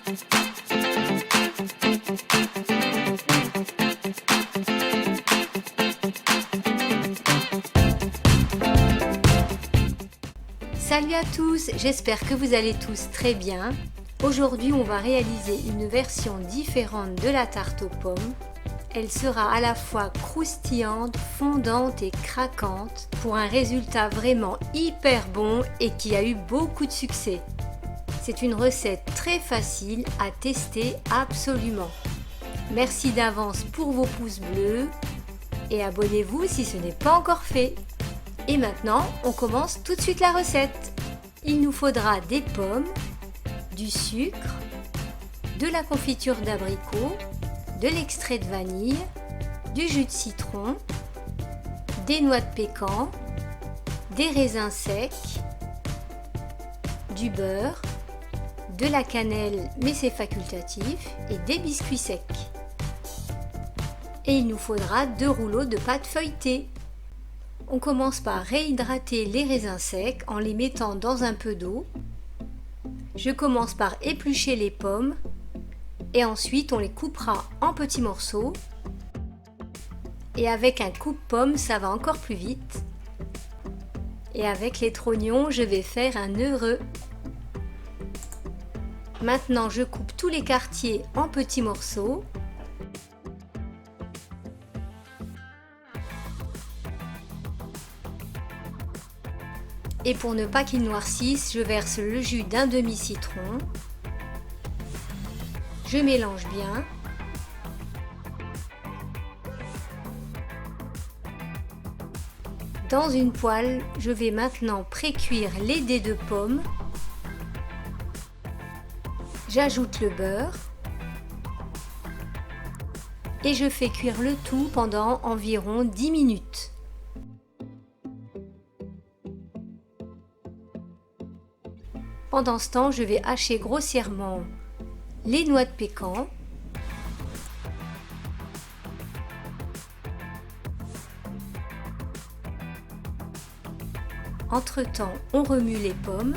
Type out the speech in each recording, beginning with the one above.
Salut à tous, j'espère que vous allez tous très bien. Aujourd'hui, on va réaliser une version différente de la tarte aux pommes. Elle sera à la fois croustillante, fondante et craquante pour un résultat vraiment hyper bon et qui a eu beaucoup de succès. C'est une recette très facile à tester absolument. Merci d'avance pour vos pouces bleus et abonnez-vous si ce n'est pas encore fait. Et maintenant, on commence tout de suite la recette. Il nous faudra des pommes, du sucre, de la confiture d'abricot, de l'extrait de vanille, du jus de citron, des noix de pécan, des raisins secs, du beurre, de la cannelle mais c'est facultatif et des biscuits secs. Et il nous faudra 2 rouleaux de pâte feuilletée. On commence par réhydrater les raisins secs en les mettant dans un peu d'eau. Je commence par éplucher les pommes et ensuite on les coupera en petits morceaux. Et avec un coupe-pomme, ça va encore plus vite. Et avec les trognons, je vais faire un heureux. Maintenant, je coupe tous les quartiers en petits morceaux. Et pour ne pas qu'ils noircissent, je verse le jus d'un demi-citron. Je mélange bien. Dans une poêle, je vais maintenant pré-cuire les dés de pommes. J'ajoute le beurre. Et je fais cuire le tout pendant environ 10 minutes. Pendant ce temps, je vais hacher grossièrement les noix de pécan, entre-temps, on remue les pommes,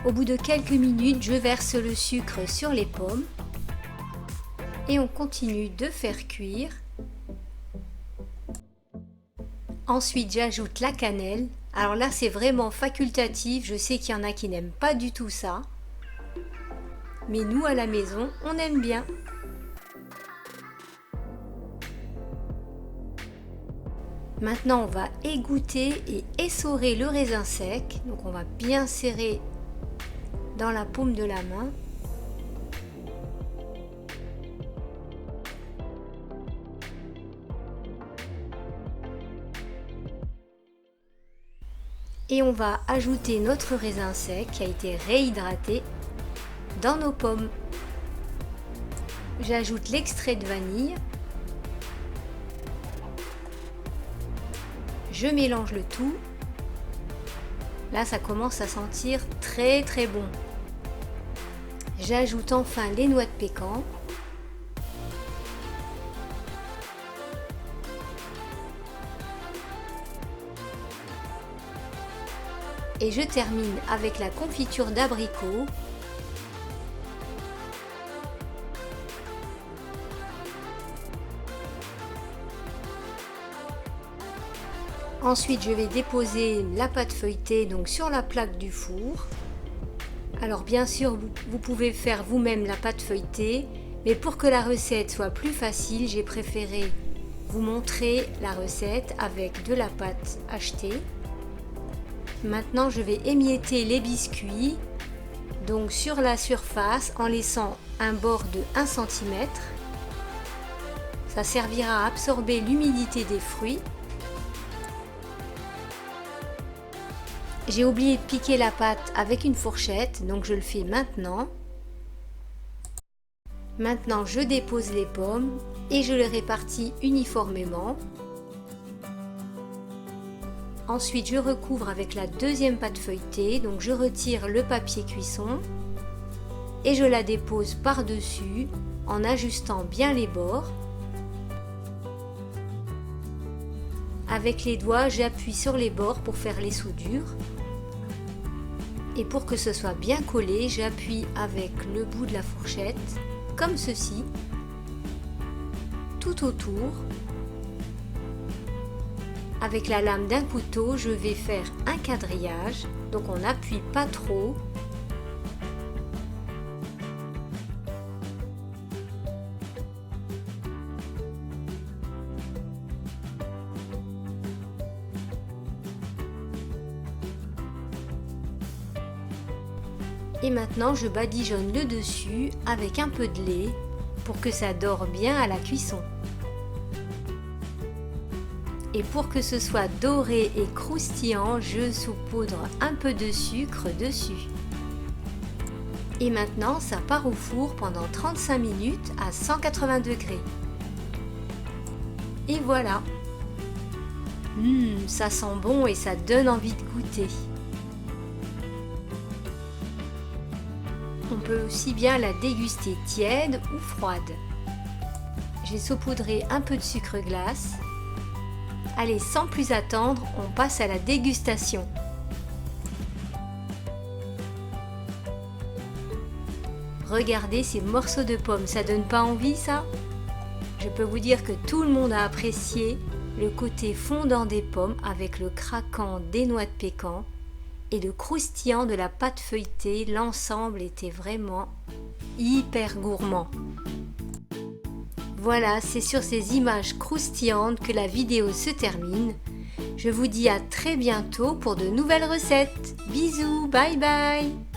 au bout de quelques minutes, je verse le sucre sur les pommes et on continue de faire cuire. Ensuite, j'ajoute la cannelle. Alors là, c'est vraiment facultatif. Je sais qu'il y en a qui n'aiment pas du tout ça. Mais nous, à la maison, on aime bien. Maintenant, on va égoutter et essorer le raisin sec. Donc, on va bien serrer dans la paume de la main. Et on va ajouter notre raisin sec qui a été réhydraté dans nos pommes. J'ajoute l'extrait de vanille. Je mélange le tout. Là, ça commence à sentir très très bon. J'ajoute enfin les noix de pécan. Et je termine avec la confiture d'abricot. Ensuite, je vais déposer la pâte feuilletée donc sur la plaque du four. Alors bien sûr, vous pouvez faire vous-même la pâte feuilletée, mais pour que la recette soit plus facile, j'ai préféré vous montrer la recette avec de la pâte achetée. Maintenant, je vais émietter les biscuits donc sur la surface en laissant un bord de 1 cm. Ça servira à absorber l'humidité des fruits. J'ai oublié de piquer la pâte avec une fourchette, donc je le fais maintenant. Maintenant, je dépose les pommes et je les répartis uniformément. Ensuite, je recouvre avec la deuxième pâte feuilletée, donc je retire le papier cuisson et je la dépose par-dessus en ajustant bien les bords. Avec les doigts, j'appuie sur les bords pour faire les soudures. Et pour que ce soit bien collé, j'appuie avec le bout de la fourchette, comme ceci, tout autour. Avec la lame d'un couteau, je vais faire un quadrillage, donc on n'appuie pas trop. Et maintenant, je badigeonne le dessus avec un peu de lait pour que ça dore bien à la cuisson. Et pour que ce soit doré et croustillant, je saupoudre un peu de sucre dessus. Et maintenant, ça part au four pendant 35 minutes à 180 degrés. Et voilà. Ça sent bon et ça donne envie de goûter. On peut aussi bien la déguster tiède ou froide. J'ai saupoudré un peu de sucre glace. Allez, sans plus attendre, on passe à la dégustation. Regardez ces morceaux de pommes, ça donne pas envie ça? Je peux vous dire que tout le monde a apprécié le côté fondant des pommes avec le craquant des noix de pécan et le croustillant de la pâte feuilletée. L'ensemble était vraiment hyper gourmand. Voilà, c'est sur ces images croustillantes que la vidéo se termine. Je vous dis à très bientôt pour de nouvelles recettes. Bisous, bye bye!